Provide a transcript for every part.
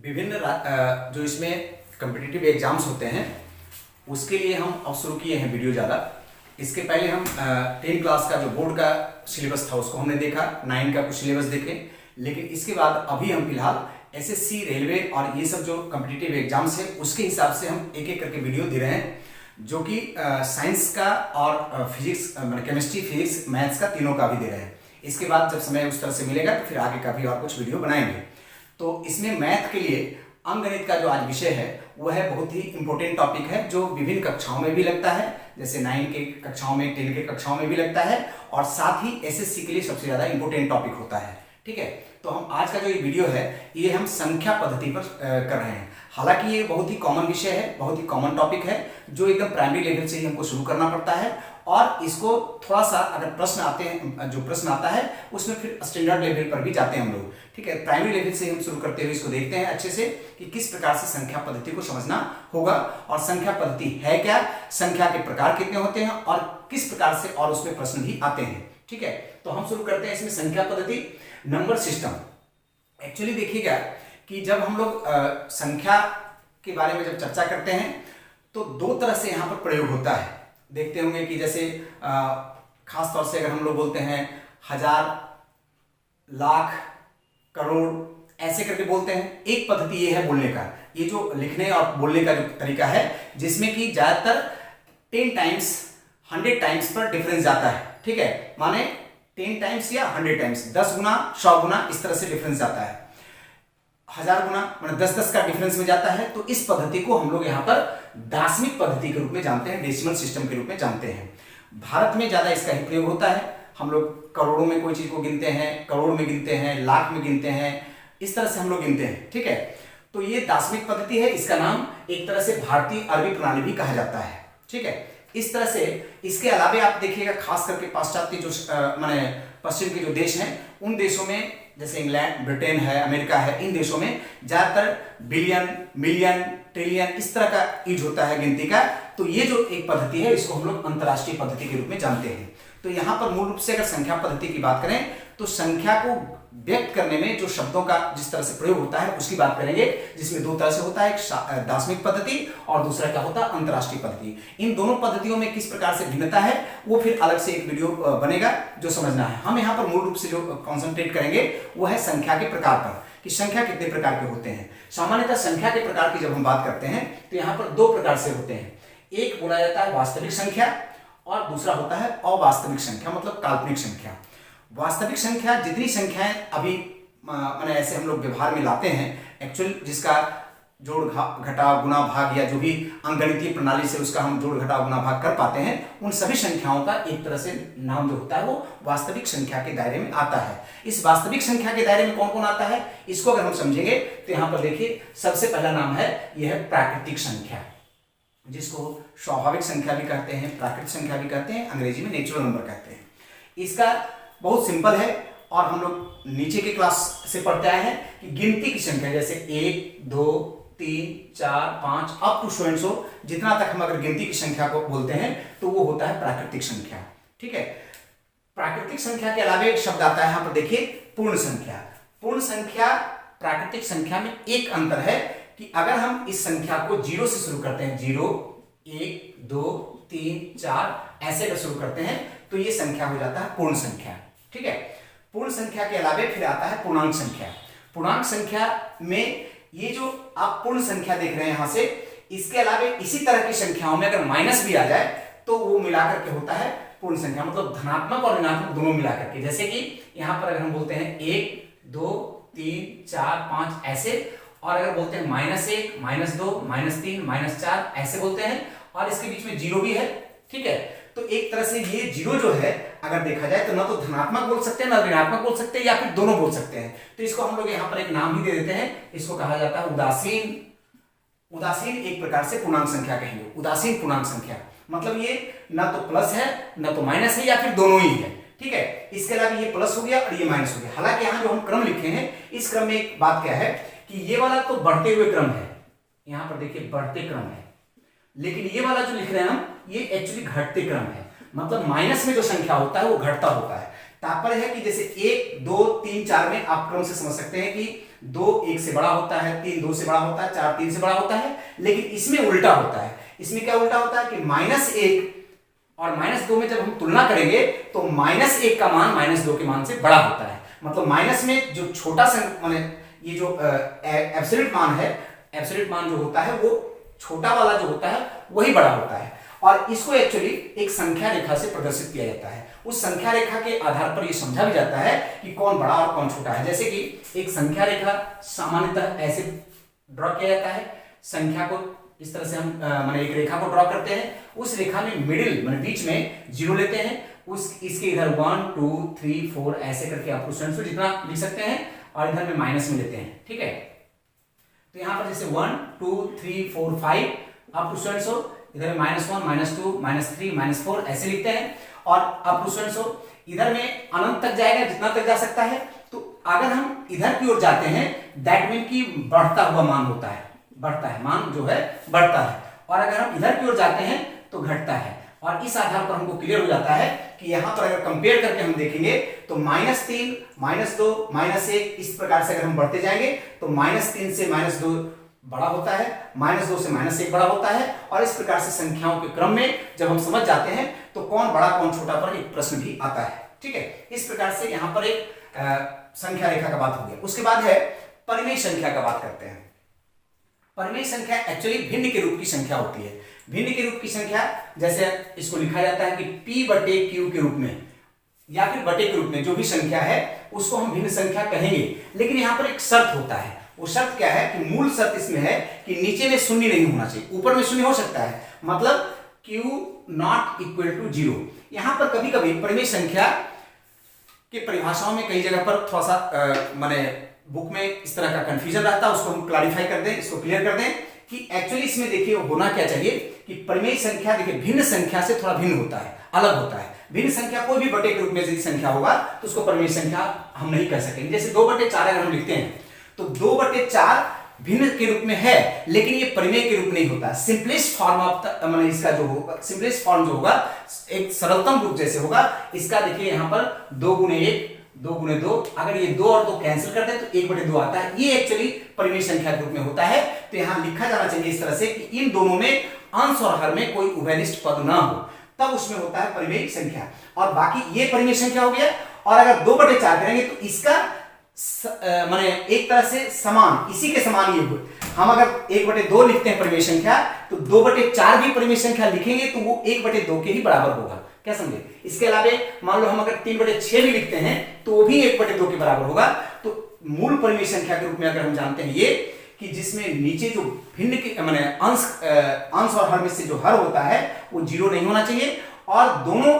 विभिन्न जो इसमें कम्पिटिटिव एग्जाम्स होते हैं उसके लिए हम अब शुरू किए हैं वीडियो ज़्यादा। इसके पहले हम 10 क्लास का जो बोर्ड का सिलेबस था उसको हमने देखा, 9 का कुछ सिलेबस देखे, लेकिन इसके बाद अभी हम फिलहाल एसएससी, रेलवे और ये सब जो कम्पिटिटिव एग्जाम्स है उसके हिसाब से हम एक एक करके वीडियो दे रहे हैं, जो कि साइंस का और फिजिक्स मतलब केमिस्ट्री, फिजिक्स, मैथ्स का तीनों का भी दे रहे हैं। इसके बाद जब समय उस तरह से मिलेगा तो फिर आगे का भी और कुछ वीडियो बनाएंगे। तो इसमें मैथ के लिए अंकगणित का जो आज विषय है वह है बहुत ही इंपॉर्टेंट टॉपिक है, जो विभिन्न कक्षाओं में भी लगता है, जैसे 9 के कक्षाओं में, 10 के कक्षाओं में भी लगता है और साथ ही एसएससी के लिए सबसे ज्यादा इंपॉर्टेंट टॉपिक होता है। ठीक है, तो हम आज का जो ये वीडियो है ये हम संख्या पद्धति पर कर रहे हैं। हालांकि ये बहुत ही कॉमन विषय है, बहुत ही कॉमन टॉपिक है, जो एकदम प्राइमरी लेवल से ही हमको शुरू करना पड़ता है और इसको थोड़ा सा अगर प्रश्न आते हैं, जो प्रश्न आता है उसमें फिर स्टैंडर्ड लेवल पर भी जाते हैं हम लोग। ठीक है, प्राइमरी लेवल से हम शुरू करते हुए इसको देखते हैं अच्छे से कि किस प्रकार से संख्या पद्धति को समझना होगा और संख्या पद्धति है क्या, संख्या के प्रकार कितने होते हैं और किस प्रकार से और उसमें प्रश्न भी आते हैं। ठीक है, तो हम शुरू करते हैं इसमें संख्या पद्धति, नंबर सिस्टम। एक्चुअली देखिएगा कि जब हम लोग संख्या के बारे में जब चर्चा करते हैं तो दो तरह से यहाँ पर प्रयोग होता है। देखते होंगे कि जैसे खास तौर से अगर हम लोग बोलते हैं हजार, लाख, करोड़, ऐसे करके बोलते हैं। एक पद्धति ये है बोलने का, ये जो लिखने और बोलने का जो तरीका है, जिसमें कि ज्यादातर 10 टाइम्स, 100 टाइम्स पर डिफरेंस जाता है। ठीक है, माने 10 टाइम्स या 100 टाइम्स, 10 गुना, 100 गुना, इस तरह से डिफरेंस जाता है। 1000 गुना मतलब 10-10 का डिफरेंस में जाता है। तो इस पद्धति को हम लोग यहाँ पर दाशमिक पद्धति के रूप में जानते हैं, डेसिमल सिस्टम के रूप में जानते हैं। भारत में ज्यादा इसका ही प्रयोग होता है। हम लोग करोड़ों में कोई चीज को गिनते हैं, करोड़ में गिनते हैं, लाख में गिनते हैं, इस तरह से हम लोग गिनते हैं। ठीक है, तो ये दाशमिक पद्धति है। इसका नाम एक तरह से भारतीय अरबी प्रणाली भी कहा जाता है। ठीक है, इस तरह से इसके अलावा आप देखिएगा खास करके पाश्चात्य जो माने पश्चिम के जो देश हैं उन देशों में, जैसे इंग्लैंड, ब्रिटेन है, अमेरिका है, इन देशों में ज्यादातर बिलियन, मिलियन, ट्रिलियन इस तरह का यूज होता है गिनती का। तो ये जो एक पद्धति है इसको हम लोग अंतरराष्ट्रीय पद्धति के रूप में जानते हैं। तो यहाँ पर मूल रूप से अगर संख्या पद्धति की बात करें तो संख्या को व्यक्त करने में जो शब्दों का जिस तरह से प्रयोग होता है उसकी बात करेंगे, जिसमें दो तरह से होता है, एक दाशमिक पद्धति और दूसरा क्या होता है, अंतरराष्ट्रीय पद्धति। इन दोनों पद्धतियों में किस प्रकार से भिन्नता है वो फिर अलग से एक वीडियो बनेगा जो समझना है। हम यहाँ पर मूल रूप से जो कॉन्सेंट्रेट करेंगे वो है संख्या के प्रकार पर, कि संख्या कितने प्रकार के होते हैं। सामान्यतः संख्या के प्रकार की जब हम बात करते हैं तो यहाँ पर दो प्रकार से होते हैं। एक बोला जाता है वास्तविक संख्या और दूसरा होता है अवास्तविक संख्या, मतलब काल्पनिक संख्या। वास्तविक संख्या जितनी संख्याएं अभी माने ऐसे हम लोग व्यवहार में लाते हैं, एक्चुअल जिसका जोड़ घटाव गुना भाग या जो भी अंकगणितीय प्रणाली से उसका हम जोड़ घटाव गुना भाग कर पाते हैं, उन सभी संख्याओं का एक तरह से नाम जो होता है वो वास्तविक संख्या के दायरे में आता है। इस वास्तविक संख्या के दायरे में कौन कौन आता है इसको अगर हम समझेंगे तो यहाँ पर देखिए सबसे पहला नाम है यह है प्राकृतिक संख्या, जिसको स्वाभाविक संख्या भी कहते हैं, प्राकृतिक संख्या भी कहते हैं, अंग्रेजी में नेचुरल नंबर कहते हैं। इसका बहुत सिंपल है और हम लोग नीचे के क्लास से पढ़ते आए हैं कि गिनती की संख्या जैसे 1, 2, 3, 4, 5 up to so and so, जितना तक हम अगर गिनती की संख्या को बोलते हैं तो वो होता है प्राकृतिक संख्या। ठीक है, प्राकृतिक संख्या के अलावा एक शब्द आता है यहाँ पर देखिए, पूर्ण संख्या। पूर्ण संख्या प्राकृतिक संख्या में एक अंतर है कि अगर हम इस संख्या को 0 से शुरू करते हैं, 0, 1, 2, 3, 4 ऐसे अगर शुरू करते हैं तो ये संख्या हो जाता है पूर्ण संख्या। ठीक है, पूर्ण संख्या के अलावा फिर आता है पूर्णांक संख्या। पूर्णांक संख्या में ये जो आप पूर्ण संख्या देख रहे हैं यहां से, इसके अलावा इसी तरह की संख्याओं में अगर माइनस भी आ जाए तो वो मिलाकर के होता है पूर्ण संख्या, मतलब धनात्मक और ऋणात्मक दोनों मिलाकर के। जैसे कि यहां पर अगर हम बोलते हैं 1, 2, 3, 4, 5 ऐसे, और अगर बोलते हैं -1, -2, -3, -4 ऐसे बोलते हैं, और इसके बीच में 0 भी है। ठीक है, तो एक तरह से ये 0 जो है अगर देखा जाए तो ना तो धनात्मक बोल सकते हैं ना ऋणात्मक बोल सकते हैं या फिर दोनों बोल सकते हैं। तो इसको हम लोग यहाँ पर एक नाम ही दे देते हैं, इसको कहा जाता है उदासीन। उदासीन एक प्रकार से पूर्णांक संख्या कहेंगे, उदासीन पूर्णांक संख्या, मतलब ये ना तो प्लस है ना तो माइनस है या फिर दोनों ही है। ठीक है, इसके अलावा ये प्लस हो गया और ये माइनस हो गया। हालांकि यहाँ जो हम क्रम लिखे हैं इस क्रम में एक बात क्या है कि ये वाला तो बढ़ते हुए क्रम है, यहाँ पर देखिए बढ़ते क्रम है, लेकिन ये वाला जो लिख रहे हैं हम ये एक्चुअली घटते क्रम है, मतलब माइनस में जो संख्या होता है वो घटता होता है। तात्पर्य है कि जैसे 1, 2, 3, 4 में आप क्रम से समझ सकते हैं कि 2 1 से बड़ा होता है, 3 2 से बड़ा होता है, 4 3 से बड़ा होता है। लेकिन इसमें उल्टा होता है। इसमें क्या उल्टा होता है कि -1 और -2 में जब हम तुलना करेंगे तो -1 का मान -2 के मान से बड़ा होता है। मतलब माइनस में जो छोटा माने ये जो एब्सोल्यूट मान है, एब्सोल्यूट मान जो होता है वो छोटा वाला जो होता है वही बड़ा होता है। और इसको एक्चुअली एक संख्या रेखा से प्रदर्शित किया जाता है। उस संख्या रेखा के आधार पर यह समझा भी जाता है कि कौन बड़ा और कौन छोटा है। जैसे कि एक संख्या रेखा सामान्यतः ऐसे ड्रॉ किया जाता है। संख्या को इस तरह से हम माने एक रेखा को ड्रॉ करते हैं। उस रेखा में मिडिल माने बीच में 0 लेते हैं। इसके इधर 1 2 3 4 ऐसे करके आप क्वेश्चन जितना लिख सकते हैं और इधर में माइनस में लेते हैं। ठीक है, तो यहां पर जैसे 1 2 3 4 5 आप क्वेश्चन इधर में -1 -2 -3 -4 ऐसे लिखते हैं। और अब क्वेश्चन इधर में अनंत तक जाएगा, जितना तक जा सकता है। तो अगर हम इधर की ओर जाते हैं दैट मीन कि बढ़ता हुआ मान होता है, बढ़ता है मान जो है बढ़ता है। और अगर हम इधर की ओर जाते हैं तो घटता है। और इस आधार पर हमको क्लियर हो जाता है कि यहां पर अगर कंपेयर करके हम देखेंगे तो -3 -2 -1 इस प्रकार से अगर हम बढ़ते जाएंगे तो -3 से -2 बड़ा होता है, -2 से -1 बड़ा होता है। और इस प्रकार से संख्याओं के क्रम में जब हम समझ जाते हैं तो कौन बड़ा कौन छोटा पर एक प्रश्न भी आता है। ठीक है, इस प्रकार से यहां पर एक संख्या रेखा का बात हो गया। उसके बाद है परिमेय संख्या का बात करते हैं। परिमेय संख्या एक्चुअली भिन्न के रूप की संख्या होती है। भिन्न के रूप की संख्या जैसे इसको लिखा जाता है कि P/Q के रूप में या फिर बटे के रूप में जो भी संख्या है उसको हम भिन्न संख्या कहेंगे। लेकिन यहां पर एक शर्त होता है। वो शर्त क्या है कि मूल शर्त इसमें है कि नीचे में शून्य नहीं होना चाहिए, ऊपर में शून्य हो सकता है। मतलब Q नॉट इक्वल टू 0। यहां पर कभी कभी परिमेय संख्या के परिभाषाओं में कई जगह पर थोड़ा सा माने बुक में इस तरह का कंफ्यूजन रहता है, उसको हम क्लैरिफाई कर दें, इसको क्लियर कर दें कि एक्चुअली इसमें देखिए होना क्या चाहिए कि परिमेय संख्या देखिए भिन्न संख्या से थोड़ा भिन्न होता है, अलग होता है। भिन्न संख्या कोई भी बटे के रूप में यदि संख्या होगा तो उसको परिमेय संख्या हम नहीं कह सकेंगे। जैसे 2/4 अगर हम लिखते हैं तो 2/4 भिन्न के रूप में है लेकिन ये परिमेय के रूप नहीं होता। सिंपलेस्ट फॉर्म ऑफ माने इसका जो होगा, सिंपलेस्ट फॉर्म जो होगा एक सरलतम रूप जैसे होगा इसका, देखिए यहां पर 2 × 1 2 × 2, अगर ये 2 और 2 कैंसिल करते हैं तो 1/2 आता है। ये एक्चुअली परिमेय संख्या के रूप में होता है। तो यहां लिखा जाना चाहिए इस तरह से कि इन दोनों में अंश और हर में कोई उभयनिष्ठ पद ना हो, तब उसमें होता है परिमेय संख्या। और बाकी ये परिमेय संख्या हो गया। और अगर 2/4 करेंगे तो इसका माने एक तरह से समान, इसी के समान ये हम अगर 1/2 लिखते हैं परिमेय संख्या तो 2/4 भी परिमेय संख्या लिखेंगे तो वो 1/2 के ही बराबर होगा। क्या समझे? इसके अलावा मान लो हम अगर 3/6 भी लिखते हैं तो वो भी 1/2 के बराबर होगा। तो मूल परिमेय संख्या के रूप में अगर हम जानते हैं ये कि जिसमें नीचे जो भिन्न के माने अंश और हर में से जो हर होता है वो 0 नहीं होना चाहिए और दोनों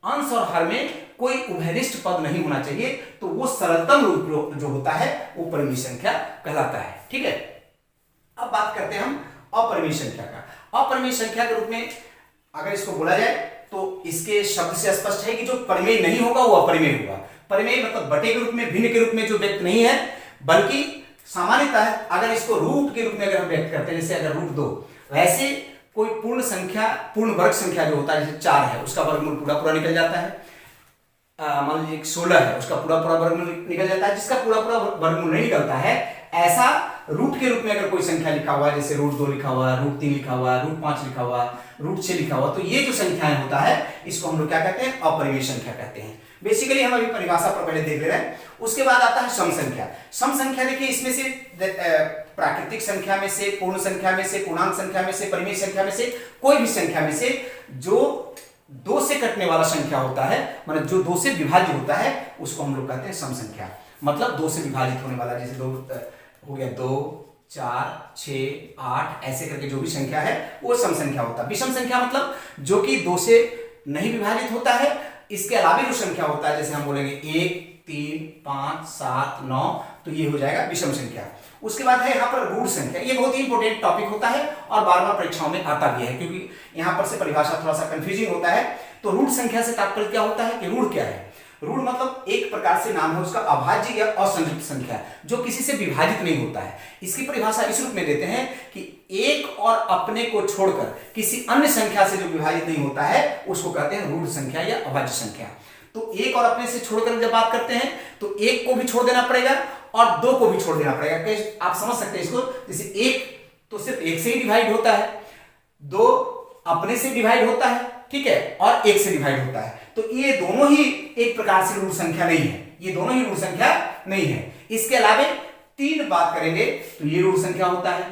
अंश और हर में कोई उभयनिष्ठ पद नहीं होना चाहिए। तो वो सरलतम रूप जो होता है वो परिमेय संख्या कहलाता है। ठीक है, अब बात करते हैं हम अपरिमेय संख्या का। अपरिमेय संख्या के रूप में अगर इसको बोला जाए तो इसके शब्द से स्पष्ट है कि जो परिमेय नहीं होगा वो अपरिमेय होगा। परिमेय मतलब बटे के रूप में, भिन्न के रूप में जो व्यक्त नहीं है, बल्कि सामान्यतः अगर इसको रूट के रूप में अगर हम व्यक्त करते हैं, जैसे अगर √2, वैसे कोई पूर्ण संख्या, पूर्ण वर्ग संख्या जो होता है जैसे 4 है उसका वर्गमूल पूरा निकल जाता है। मान लीजिए 16 है उसका पूरा वर्गमूल निकल जाता है। जिसका पूरा वर्गमूल नहीं निकलता है ऐसा रूट के रूप में अगर कोई संख्या लिखा हुआ है, जैसे √2 लिखा हुआ है, √3 लिखा हुआ है, √5 लिखा हुआ, √6 लिखा हुआ, तो ये जो संख्याएं होता है इसको हम लोग क्या कहते हैं? अपरिमेय संख्या कहते हैं। बेसिकली हम अभी परिभाषा पर पहले देख ले रहे हैं। उसके बाद आता है सम संख्या। सम संख्या देखिए इसमें से प्राकृतिक संख्या में से, पूर्ण संख्या में से, पूर्णांक संख्या में से, परिमेय संख्या में से, कोई भी संख्या में से जो 2 से कटने वाला संख्या होता है, मतलब जो 2 से विभाज्य होता है उसको हम लोग कहते हैं सम संख्या। मतलब 2 से विभाजित होने वाला, जैसे 2 हो गया, 2 4 6 8 ऐसे करके जो भी संख्या है वो सम संख्या होता है। विषम संख्या मतलब जो कि 2 से नहीं विभाजित होता है, इसके अलावा जो संख्या होता है, जैसे हम बोलेंगे 1 3 5 7 9, तो ये हो जाएगा विषम संख्या। उसके बाद है यहाँ पर रूढ़ संख्या। ये बहुत ही इंपॉर्टेंट टॉपिक होता है और बार बार परीक्षाओं में आता भी है, क्योंकि यहाँ पर से परिभाषा थोड़ा सा कंफ्यूजिंग होता है। तो रूढ़ संख्या से तात्पर्य क्या होता है कि रूढ़ क्या है? रूढ़ मतलब एक प्रकार से नाम है उसका अभाज्य या असंयुक्त संख्या जो किसी से विभाजित नहीं होता है। इसकी परिभाषा इस रूप में देते हैं कि एक और अपने को छोड़कर किसी अन्य संख्या से जो विभाजित नहीं होता है उसको कहते हैं रूढ़ संख्या या अभाज्य संख्या। तो एक और अपने से छोड़कर जब बात करते हैं तो एक को भी छोड़ देना पड़ेगा और 2 को भी छोड़ देना पड़ेगा। आप समझ सकते हैं इसको, जैसे 1 तो सिर्फ 1 से ही डिवाइड होता है, 2 अपने से डिवाइड होता है, ठीक है, और 1 से डिवाइड होता है। तो ये दोनों ही एक प्रकार से ऋण संख्या नहीं है, ये दोनों ही ऋण संख्या नहीं है। इसके अलावा 3 बात करेंगे तो ये ऋण संख्या होता है,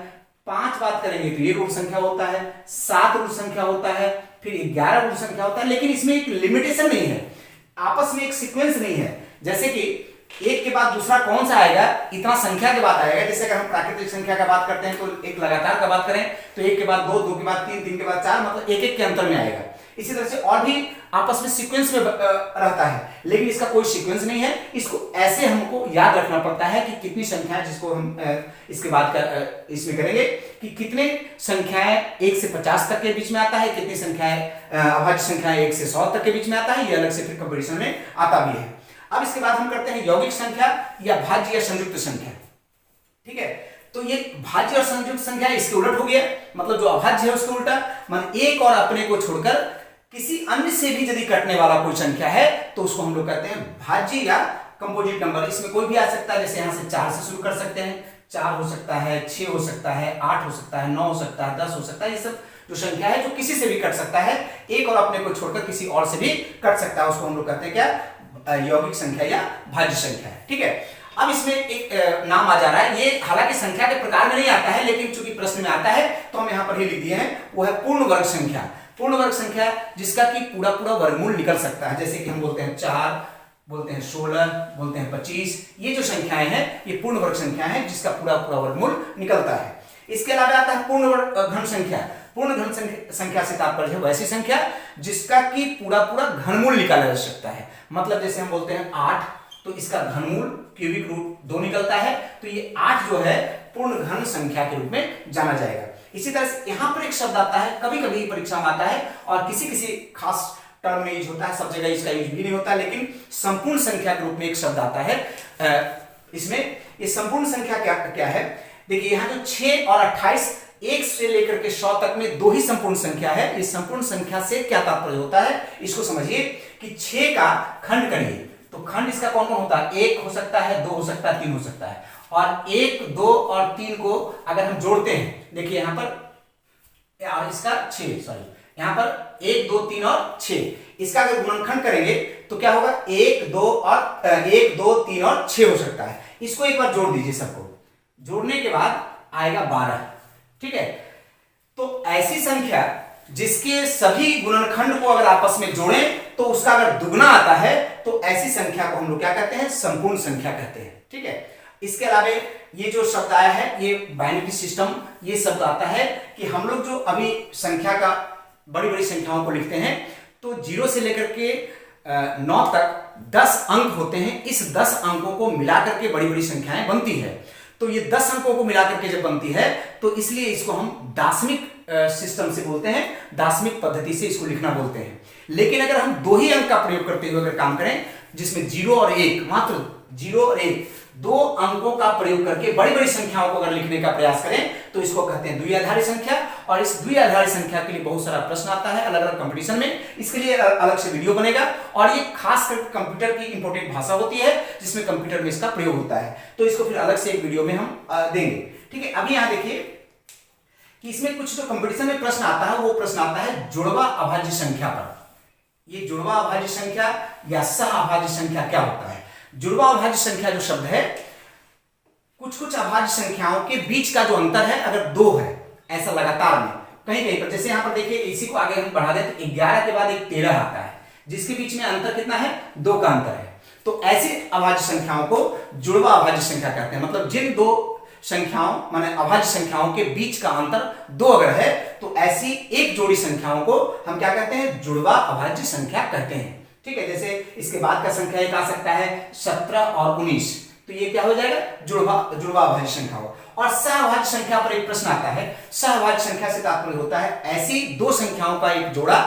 5 बात करेंगे तो ये ऋण संख्या होता है, 7 ऋण संख्या होता है, फिर 11 ऋण संख्या होता है। लेकिन इसमें एक लिमिटेशन नहीं है, आपस में एक सीक्वेंस नहीं है। जैसे कि एक के बाद दूसरा कौन सा आएगा, इतना संख्या के बाद आएगा। जैसे अगर हम प्राकृतिक संख्या का बात करते हैं तो एक लगातार का बात करें तो 1 के बाद 2, 2 के बाद 3, 3 के बाद 4, मतलब एक एक के अंतर में आएगा। इसी तरह से और भी आपस में सीक्वेंस में रहता है, लेकिन इसका कोई सीक्वेंस नहीं है। इसको ऐसे हमको याद रखना पड़ता है कि कितनी संख्याएं, जिसको हम इसके बाद इसमें करेंगे कि कितने संख्याएं 1 से 50 तक के बीच में आता है, कितनी संख्याएं अभाज्य संख्याएं 1 से 100 तक के बीच में आता है, ये अलग से फिर कंपटीशन में आता भी है। अब इसके बाद हम करते हैं यौगिक संख्या या भाज्य या संयुक्त संख्या, ठीक है। तो ये भाज्य और संयुक्त संख्या इसके उलट हो गया, मतलब जो अभाज्य है उसके उल्टा, मान 1 और अपने को छोड़कर किसी अन्य से भी यदि कटने वाला कोई संख्या है तो उसको हम लोग कहते हैं भाज्य या कंपोजिट नंबर। इसमें कोई भी आ सकता है, जैसे यहां से 4 से शुरू कर सकते हैं, 4 हो सकता है, 6 हो सकता है, 8 हो सकता है, 9 हो सकता है, 10 हो सकता है। ये सब जो संख्या है जो किसी से भी कट सकता है, 1 और अपने को छोड़कर किसी और से भी कट सकता है, उसको हम लोग कहते हैं क्या, यौगिक संख्या या भाज्य संख्या, ठीक है। अब इसमें एक नाम आ जा रहा है, ये हालांकि संख्या के प्रकार में नहीं आता है, लेकिन चूंकि प्रश्न में आता है तो हम यहाँ पर ही लिख दिए हैं, वो है पूर्ण वर्ग संख्या। पूर्ण वर्ग संख्या जिसका कि पूरा पूरा वर्गमूल निकल सकता है, जैसे कि हम बोलते हैं 4, बोलते हैं 16, बोलते हैं 25। ये जो संख्याएं हैं ये पूर्ण वर्ग संख्या है जिसका पूरा पूरा वर्गमूल निकलता है। इसके अलावा आता है पूर्ण घन संख्या। पूर्ण घन संख्या से तात्पर्य है वैसी संख्या जिसका कि पूरा पूरा घनमूल निकाला जा सकता है। मतलब जैसे हम बोलते हैं 8, तो इसका घनमूल क्यूबिक रूट 2 निकलता है, तो ये 8 जो है पूर्ण घन संख्या के रूप में जाना जाएगा। इसी तरह से यहां पर एक शब्द आता है, कभी कभी परीक्षा में आता है और किसी किसी खास टर्म में यूज होता है, सब जगह इसका यूज भी नहीं होता, लेकिन संपूर्ण संख्या के रूप में एक शब्द आता है इसमें। ये संपूर्ण संख्या क्या है, देखिए यहाँ जो 6 और 28, 1 से लेकर के 100 तक में 2 ही संपूर्ण संख्या है। इस संपूर्ण संख्या से क्या तात्पर्य होता है, इसको समझिए कि 6 का खंड करिए तो खंड इसका कौन कौन होता है, 1 हो सकता है, 2 हो सकता है, 3 हो सकता है। और 1, 2 और 3 को अगर हम जोड़ते हैं, देखिए यहां पर और इसका 6, सॉरी यहां पर 1, 2, 3 और 6, इसका अगर गुणनखंड करेंगे तो क्या होगा, 1, 2 और 1, 2, 3 और 6 हो सकता है। इसको एक बार जोड़ दीजिए, सबको जोड़ने के बाद आएगा 12, ठीक है। तो ऐसी संख्या जिसके सभी गुणनखंड को अगर आपस में जोड़ें तो उसका अगर दुगना आता है तो ऐसी संख्या को हम लोग क्या कहते हैं, संपूर्ण संख्या कहते हैं, ठीक है। इसके अलावा ये जो शब्द आया है, ये बाइनरी सिस्टम, ये शब्द आता है कि हम लोग जो अभी संख्या का बड़ी बड़ी संख्याओं को लिखते हैं तो 0 से लेकर के 9 तक 10 अंक होते हैं। इस 10 अंकों को मिलाकर के बड़ी बड़ी संख्याएं बनती है। तो ये 10 अंकों को मिलाकर के जब बनती है तो इसलिए इसको हम दाशमिक सिस्टम से बोलते हैं, दाशमिक पद्धति से इसको लिखना बोलते हैं। लेकिन अगर हम 2 ही अंक का प्रयोग करते हुए अगर काम करें, जिसमें 0 और 1, मात्र 0 और 1 2 अंकों का प्रयोग करके बड़ी बड़ी संख्याओं को अगर लिखने का प्रयास करें तो इसको कहते हैं द्विआधारी संख्या। और इस द्विआधारी संख्या के लिए बहुत सारा प्रश्न आता है अलग अलग कंपटीशन में, इसके लिए अलग से वीडियो बनेगा। और ये खास कर कंप्यूटर की इंपॉर्टेंट भाषा होती है जिसमें कंप्यूटर में इसका प्रयोग होता है, तो इसको फिर अलग से एक वीडियो में हम देंगे, ठीक है। अभी यहां देखिए कि इसमें कुछ जो कंपटीशन में प्रश्न आता है, वो प्रश्न आता है जुड़वा अभाज्य संख्या पर। ये जुड़वा अभाज्य संख्या या सह अभाज्य संख्या क्या होता है। जुड़वा अभाज्य संख्या जो शब्द है, कुछ कुछ अभाज्य संख्याओं के बीच का जो अंतर है अगर 2 है, ऐसा लगातार में कहीं कहीं पर, जैसे यहां पर देखिए इसी को आगे हम बढ़ा दें तो 11 के बाद एक 13 आता है, जिसके बीच में अंतर कितना है, 2 का अंतर है। तो ऐसी अभाज्य संख्याओं को जुड़वा अभाज्य संख्या कहते हैं। मतलब जिन 2 संख्याओं माने अभाज्य संख्याओं के बीच का अंतर 2 अगर है तो ऐसी एक जोड़ी संख्याओं को हम क्या कहते हैं, जुड़वा अभाज्य संख्या कहते हैं, ठीक है। जैसे इसके बाद का संख्या एक आ सकता है 17 और 19, तो ये क्या हो जाएगा, जुड़वा अभाज्य संख्या हो। और सहअभाज्य संख्या पर एक प्रश्न आता है। सहअभाज्य संख्या से तात्पर्य होता है ऐसी 2 संख्याओं का एक जोड़ा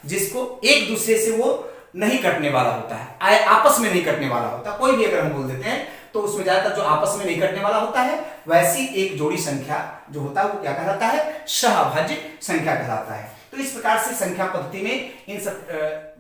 जिसको एक दूसरे से वो नहीं कटने वाला होता है, आपस में नहीं कटने वाला होता। कोई भी अगर हम बोल देते हैं तो उसमें ज्यादातर जो आपस में नहीं कटने वाला होता है वैसी एक जोड़ी संख्या जो होता है वो क्या कहलाता है, सहअभाज्य संख्या कहलाता है। तो इस प्रकार से संख्या पद्धति में इन सब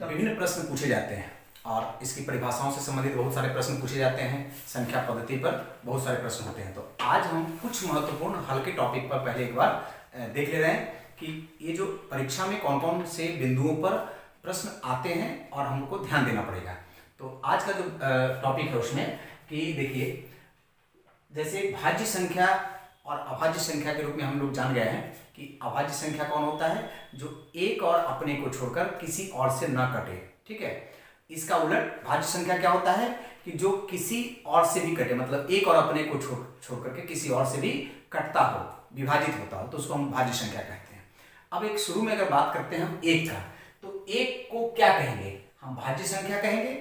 विभिन्न प्रश्न पूछे जाते हैं। और इसकी परिभाषाओं से संबंधित बहुत सारे प्रश्न पूछे जाते हैं, संख्या पद्धति पर बहुत सारे प्रश्न होते हैं। तो आज हम कुछ महत्वपूर्ण हल्के टॉपिक पर पहले एक बार देख ले रहे हैं कि ये जो परीक्षा में कौन कौन से बिंदुओं पर प्रश्न आते हैं और हमको ध्यान देना पड़ेगा। तो आज का जो टॉपिक है उसमें कि देखिए, जैसे भाज्य संख्या और अभाज्य संख्या के रूप में हम लोग जान गए हैं कि अभाज्य संख्या कौन होता है, जो एक और अपने को छोड़कर किसी और से न कटे। ठीक है, इसका उलट भाज्य संख्या क्या होता है कि जो किसी और से भी कटे, मतलब एक और अपने को छोड़ करके किसी और से भी कटता हो, विभाजित होता हो, तो उसको हम भाज्य संख्या कहते हैं। अब एक शुरू में अगर बात करते हैं हम एक का, तो एक को क्या कहेंगे, हम भाज्य संख्या कहेंगे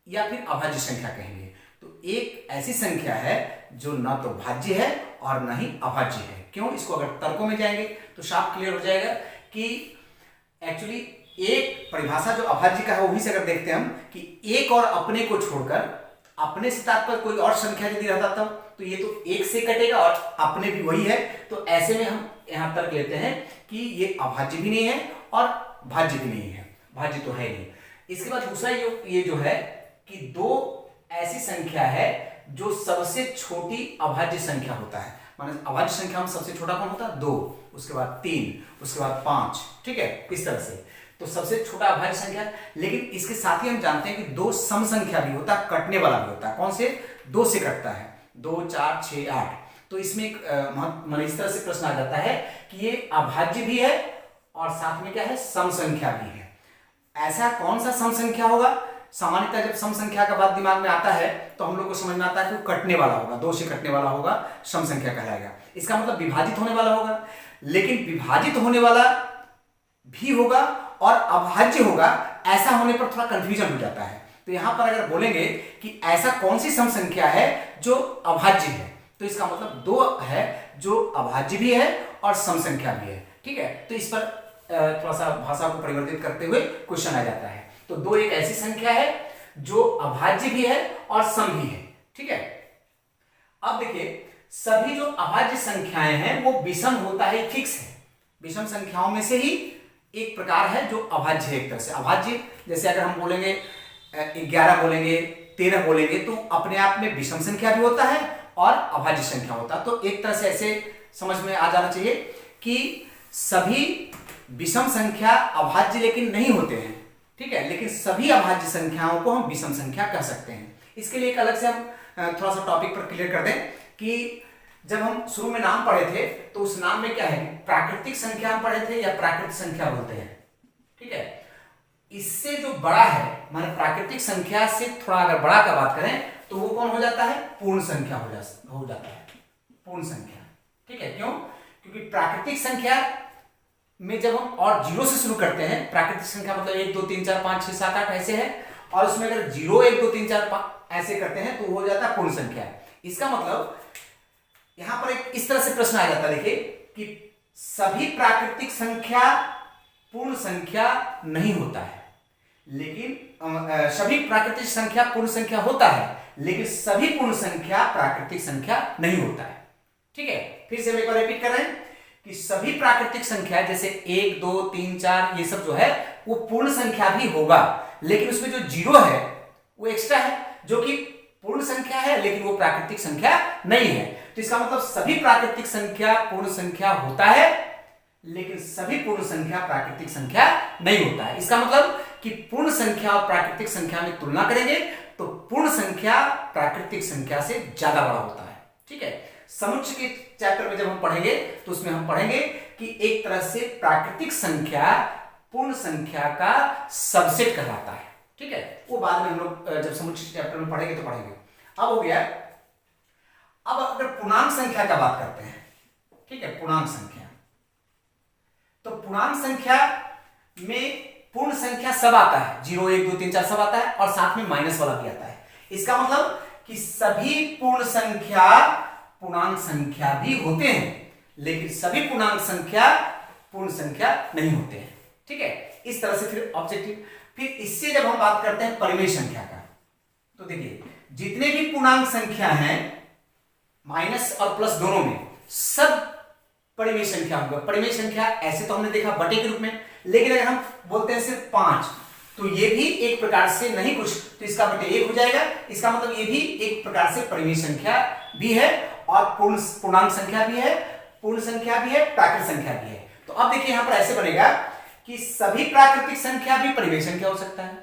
या फिर अभाज्य संख्या कहेंगे। तो एक ऐसी संख्या है जो न तो भाज्य है और न ही अभाज्य है। क्यों? इसको अगर तर्कों में जाएंगे तो साफ क्लियर हो जाएगा कि एक्चुअली एक परिभाषा जो अभाज्य का है वही से अगर देखते हैं हम कि एक और अपने को छोड़कर, अपने से तात्पर्य कोई और संख्या यदि रहता तब तो ये तो एक से कटेगा और अपने भी वही है। तो ऐसे में हम यहां तर्क लेते हैं कि ये अभाज्य भी नहीं है और भाज्य भी नहीं है, भाज्य तो है नहीं। इसके बाद दूसरा ये जो है कि दो ऐसी संख्या है जो सबसे छोटी अभाज्य संख्या होता है। माने अभाज्य संख्या में सबसे छोटा कौन होता है? 2, उसके बाद 3, उसके बाद 5। ठीक है, इस तरह से तो सबसे छोटा अभाज्य संख्या। लेकिन इसके साथ ही हम जानते हैं कि दो सम संख्या भी होता है, कटने वाला भी होता है। कौन से? 2 से कटता है, 2, 4, 6, 8। तो इसमें एक इस तरह से प्रश्न आ जाता है कि ये अभाज्य भी है और साथ में क्या है, सम संख्या भी है। ऐसा कौन सा सम संख्या होगा? सामान्यतः जब सम संख्या का बात दिमाग में आता है तो हम लोग को समझ में आता है कि वो कटने वाला होगा, 2 से कटने वाला होगा, सम संख्या कहलाएगा। इसका मतलब विभाजित होने वाला होगा। लेकिन विभाजित होने वाला भी होगा और अभाज्य होगा, ऐसा होने पर थोड़ा कंफ्यूजन हो जाता है। तो यहां पर अगर बोलेंगे कि ऐसा कौन सी सम संख्या है जो अभाज्य है, तो इसका मतलब 2 है जो अभाज्य भी है और सम संख्या भी है। ठीक है, तो इस पर थोड़ा सा भाषा को परिवर्तित करते हुए क्वेश्चन आ जाता है। तो 2 एक ऐसी संख्या है जो अभाज्य भी है और सम भी है। ठीक है, अब देखिए, सभी जो अभाज्य संख्याएं हैं वो विषम होता है, फिक्स है। विषम संख्याओं में से ही एक प्रकार है जो अभाज्य है। एक तरह से अभाज्य, जैसे अगर हम बोलेंगे 11 बोलेंगे, 13 बोलेंगे, तो अपने आप में विषम संख्या भी होता है और अभाज्य संख्या होता है। तो एक तरह से ऐसे समझ में आ जाना चाहिए कि सभी विषम संख्या अभाज्य लेकिन नहीं होते हैं। ठीक है, लेकिन सभी अभाज्य संख्याओं को हम विषम संख्या कह सकते हैं। इसके लिए एक अलग से हम थोड़ा सा टॉपिक पर क्लियर कर दें कि जब हम शुरू में नाम पढ़े थे तो उस नाम में क्या है, प्राकृतिक संख्या हम पढ़े थे या प्राकृतिक संख्या बोलते हैं। ठीक है, इससे जो बड़ा है, माने प्राकृतिक संख्या से थोड़ा अगर बड़ा का बात करें तो वो कौन हो जाता है? पूर्ण संख्या हो जाता है, पूर्ण संख्या। ठीक है, क्यों? क्योंकि प्राकृतिक संख्या में जब हम और 0 से शुरू करते हैं, प्राकृतिक संख्या मतलब 1, 2, 3, 4, 5, 6, 7, 8 ऐसे है, और उसमें अगर 0, 1, 2, 3, 4, 5 ऐसे करते हैं तो हो जाता है पूर्ण संख्या। इसका मतलब यहां पर एक इस तरह से प्रश्न आ जाता है, देखिए कि सभी प्राकृतिक संख्या पूर्ण संख्या नहीं होता है, लेकिन सभी प्राकृतिक संख्या पूर्ण संख्या होता है, लेकिन सभी पूर्ण संख्या प्राकृतिक संख्या नहीं होता है। ठीक है, फिर से हम एक बार रिपीट कर रहे हैं कि सभी प्राकृतिक संख्या जैसे 1, 2, 3, 4 ये सब जो है वो पूर्ण संख्या भी होगा, लेकिन उसमें जो 0 है वो एक्स्ट्रा है, जो कि पूर्ण संख्या है लेकिन वो प्राकृतिक संख्या नहीं है। तो इसका मतलब सभी प्राकृतिक संख्या पूर्ण संख्या होता है, लेकिन सभी पूर्ण संख्या प्राकृतिक संख्या नहीं होता है। इसका मतलब कि पूर्ण संख्या और प्राकृतिक संख्या में तुलना करेंगे तो पूर्ण संख्या प्राकृतिक संख्या से ज्यादा बड़ा होता है। ठीक है, समुच्चय के चैप्टर में जब हम पढ़ेंगे तो उसमें हम पढ़ेंगे कि एक तरह से प्राकृतिक संख्या पूर्ण संख्या का सबसेट कहलाता है। ठीक है, वो बाद में हम लोग जब समुच्चय चैप्टर में पढ़ेंगे तो पढ़ेंगे। अब हो गया, अब अगर पूर्णांक संख्या का बात करते हैं, ठीक है, पूर्णांक संख्या, तो पूर्णांक संख्या में पूर्ण संख्या सब आता है, 0, 1, 2, 3, 4 सब आता है और साथ में माइनस वाला भी आता है। इसका मतलब कि सभी पूर्ण संख्या पूर्णांक संख्या भी होते हैं, लेकिन सभी पूर्णांक संख्या पूर्ण संख्या नहीं होते हैं। ठीक है, इस तरह से फिर ऑब्जेक्टिव। फिर इससे जब हम बात करते हैं परिमेय संख्या का, तो देखिए जितने भी पूर्णांक संख्या हैं माइनस और प्लस दोनों में, सब परिमेय संख्या होगा। परिमेय संख्या ऐसे तो हमने देखा बटे के रूप में, लेकिन अगर हम बोलते हैं सिर्फ 5, तो ये भी एक प्रकार से नहीं कुछ, तो इसका मतलब 1 हो जाएगा। इसका मतलब ये भी एक प्रकार से परिमेय संख्या भी है और पूर्णांक संख्या भी है, पूर्ण संख्या भी है, प्राकृत संख्या भी है। तो अब देखिए यहां पर ऐसे बनेगा कि सभी प्राकृतिक संख्या भी परिमेय संख्या हो सकता है,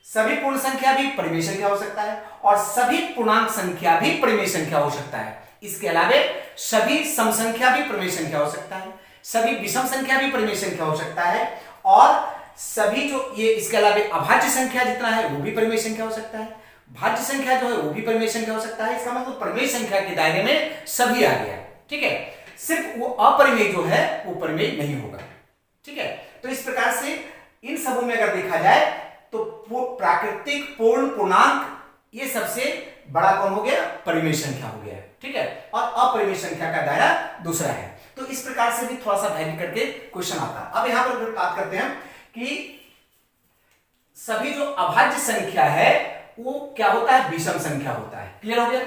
सभी पूर्ण संख्या भी परिमेय संख्या हो सकता है और सभी पूर्णांक संख्या भी परिमेय संख्या हो सकता है। इसके अलावा सभी सम संख्या भी परिमेय संख्या हो सकता है, सभी विषम संख्या भी परिमेय संख्या हो सकता है और सभी जो ये इसके अलावा अभाज्य संख्या जितना है वो भी परिमेय संख्या हो सकता है, भाज्य संख्या जो है वो भी परिमेय संख्या हो सकता है। इसका मतलब परिमेय संख्या के दायरे में सभी आ गया, ठीक है। सिर्फ वो अपरिमेय जो है वो परिमेय नहीं होगा, ठीक है। तो इस प्रकार से इन सबों में अगर देखा जाए तो प्राकृतिक, पूर्ण, पूर्णांक ये सबसे बड़ा कौन हो गया, परिमेय संख्या हो गया, ठीक है। और अपरिमेय संख्या का दायरा दूसरा है। तो इस प्रकार से भी थोड़ा सा वैरी करके क्वेश्चन आता है। अब यहां पर बात करते हैं कि सभी जो अभाज्य संख्या है वो क्या होता है, विषम संख्या होता है। क्लियर हो गया।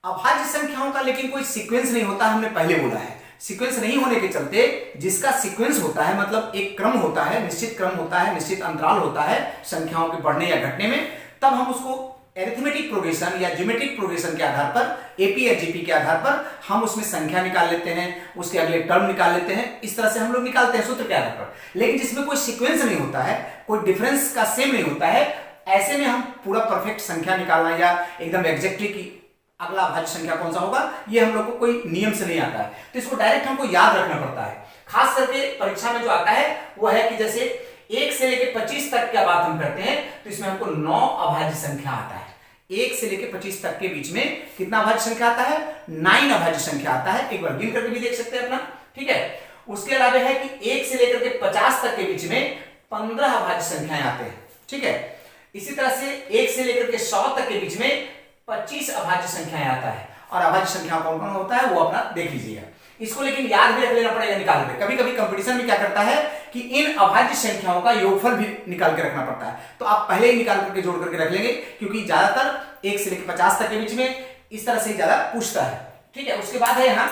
अभाज्य संख्याओं का लेकिन कोई सीक्वेंस नहीं होता, हमने पहले बोला है। सीक्वेंस नहीं होने के चलते जिसका सीक्वेंस होता है मतलब एक क्रम होता है, निश्चित क्रम होता है, निश्चित अंतराल होता है संख्याओं के बढ़ने या घटने में, तब हम उसको एरिथमेटिक प्रोग्रेशन या ज्योमेट्रिक प्रोग्रेशन के आधार पर, एपी या जीपी के आधार पर हम उसमें संख्या निकाल लेते हैं, उसके अगले टर्म निकाल लेते हैं। इस तरह से हम लोग निकालते हैं सूत्र के आधार पर। लेकिन जिसमें कोई सीक्वेंस नहीं होता है, कोई डिफरेंस का सेम नहीं होता है, ऐसे में हम पूरा परफेक्ट संख्या निकालना या एकदम एग्जैक्टली की अगला अभाज्य संख्या कौन सा होगा, ये हम लोग को कोई नियम से नहीं आता है। तो इसको डायरेक्ट हमको याद रखना पड़ता है। खास करके परीक्षा में जो आता है वो है कि जैसे 1 से लेकर 25 तक की बात हम करते हैं तो इसमें हमको 9 अभाज्य संख्या आता है। 1 से लेकर 25 तक के बीच में कितना अभाज्य संख्या आता है, 9 अभाज्य संख्या आता है। एक बार गिन करके भी देख सकते हैं अपना, ठीक है। उसके अलावा है कि 1 से लेकर के 50 तक के बीच में 15 अभाज्य संख्याएं आते हैं, ठीक है। इसी तरह से 1 से लेकर के 100 तक के बीच में 25 अभाज्य संख्याएं आता है। और अभाज्य संख्या कौन कौन होता है वो अपना देख लीजिएगा। इसको लेकिन याद भी रख लेना पड़ेगा निकाल के। कभी कभी कंपटीशन में क्या करता है कि इन अभाज्य संख्याओं का योगफल भी निकाल के रखना पड़ता है, तो आप पहले ही निकाल करके जोड़ करके रख लेंगे, क्योंकि ज्यादातर 1 से लेकर 50 तक के बीच में इस तरह से ज्यादा पूछता है, ठीक है। उसके बाद है यहाँ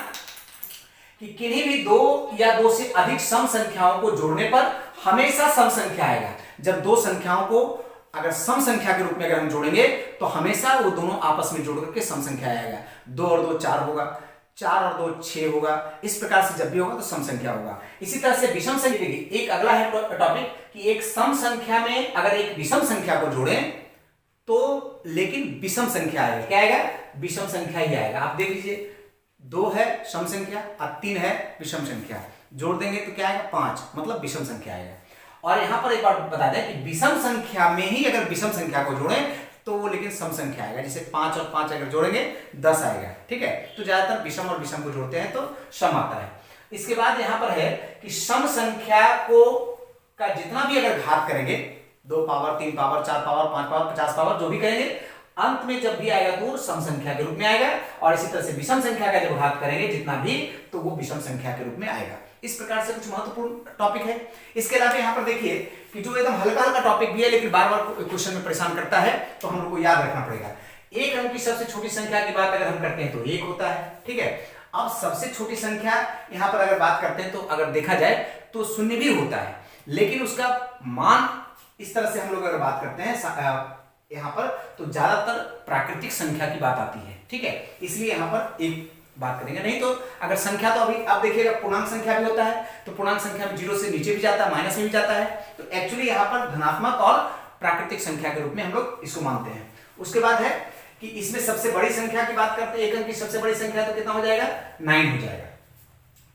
कि किन्हीं भी 2 या 2 से अधिक सम संख्याओं को जोड़ने पर हमेशा सम संख्या आएगा। जब 2 संख्याओं को अगर सम संख्या के रूप में अगर हम जोड़ेंगे तो हमेशा वो दोनों आपस में जोड़ करके सम संख्या आएगा। 2 और 2 4 होगा, 4 और 2 6 होगा। इस प्रकार से जब भी होगा तो सम संख्या होगा। इसी तरह से विषम संख्या देखिए, एक अगला है टॉपिक कि एक सम संख्या में अगर एक विषम संख्या को जोड़ें तो लेकिन विषम संख्या आएगा। क्या आएगा, विषम संख्या ही आएगा। आप देख लीजिए 2 है सम संख्या और 3 है विषम संख्या, जोड़ देंगे तो क्या आएगा 5, मतलब विषम संख्या आएगा। और यहां पर एक बात बता दें कि विषम संख्या में ही अगर विषम संख्या को जोड़ें तो वो लेकिन सम संख्या आएगा। जैसे 5 और 5 अगर जोड़ेंगे 10 आएगा, ठीक है। तो ज्यादातर विषम और विषम को जोड़ते हैं तो सम आता है। इसके बाद यहां पर है कि सम संख्या को का जितना भी अगर घात करेंगे, 2 power 3 power 4 power 5 power 50 power जो भी करेंगे, अंत में जब भी आएगा तो सम संख्या के रूप में आएगा। और इसी तरह से विषम संख्या का जब घात करेंगे जितना भी, तो वो विषम संख्या के रूप में आएगा। इस प्रकार से कुछ महत्वपूर्ण टॉपिक है। इसके अलावा यहाँ पर देखिए कि जो एकदम हल्का हल्का टॉपिक भी है लेकिन बार बार क्वेश्चन में परेशान करता है, तो हम लोग को याद रखना पड़ेगा। एक अंक की सबसे छोटी संख्या की बात अगर हम करते हैं तो 1 होता है, ठीक है। अब सबसे छोटी संख्या यहाँ पर अगर बात करते हैं तो अगर देखा जाए तो 0 भी होता है, लेकिन उसका मान इस तरह से हम लोग अगर बात करते हैं यहाँ पर तो ज्यादातर प्राकृतिक संख्या की बात आती है, ठीक है। इसलिए यहाँ पर एक बात करेंगे। नहीं तो अगर संख्या तो अभी आप देखिएगा पूर्णांक संख्या भी होता है, तो पूर्णांक संख्या में 0 से नीचे भी जाता है, माइनस में भी जाता है। तो एक्चुअली यहाँ पर धनात्मक और प्राकृतिक संख्या के रूप में हम लोग इसको मानते हैं। उसके बाद है कि इसमें सबसे बड़ी संख्या की बात करते हैं, एक अंक की सबसे बड़ी संख्या तो कितना हो जाएगा, 9 हो जाएगा,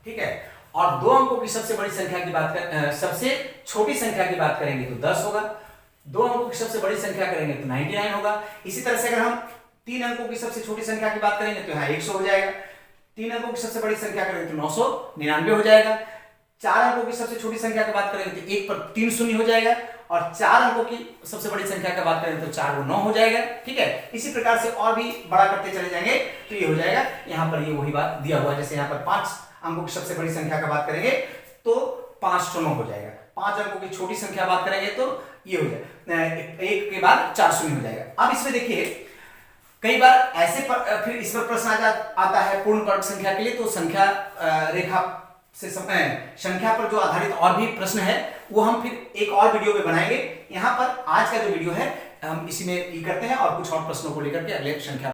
ठीक है। और 2 अंकों की सबसे बड़ी संख्या की बात सबसे छोटी संख्या की बात करेंगे तो 10 होगा। 2 अंकों की सबसे बड़ी संख्या करेंगे तो 99 होगा। इसी तरह से अगर हम 3 अंकों की सबसे छोटी संख्या की बात करेंगे तो यहाँ 100 हो जाएगा। 3 अंकों की सबसे बड़ी संख्या करेंगे तो 999 हो जाएगा। 4 अंकों की सबसे छोटी संख्या की बात करेंगे तो 1 पर 3 शून्य हो जाएगा। और 4 अंकों की सबसे बड़ी संख्या की बात करेंगे तो 4 को 9 हो जाएगा, ठीक है। इसी प्रकार से और भी बड़ा करते चले जाएंगे तो ये हो जाएगा। यहाँ पर ये वही बात दिया हुआ है, जैसे यहाँ पर 5 अंकों की सबसे बड़ी संख्या का बात करेंगे तो 509 हो जाएगा। 5 अंकों की छोटी संख्या बात करेंगे तो ये हो जाएगा, 1 के बाद 4 शून्य हो जाएगा। अब इसमें देखिए कई बार ऐसे फिर इस पर प्रश्न आता है पूर्ण वर्ग संख्या के लिए, तो संख्या रेखा संख्या पर जो आधारित और भी प्रश्न है वो हम फिर एक और वीडियो में बनाएंगे। यहाँ पर आज का जो वीडियो है हम इसी में करते हैं और कुछ और प्रश्नों को लेकर के अगले संख्या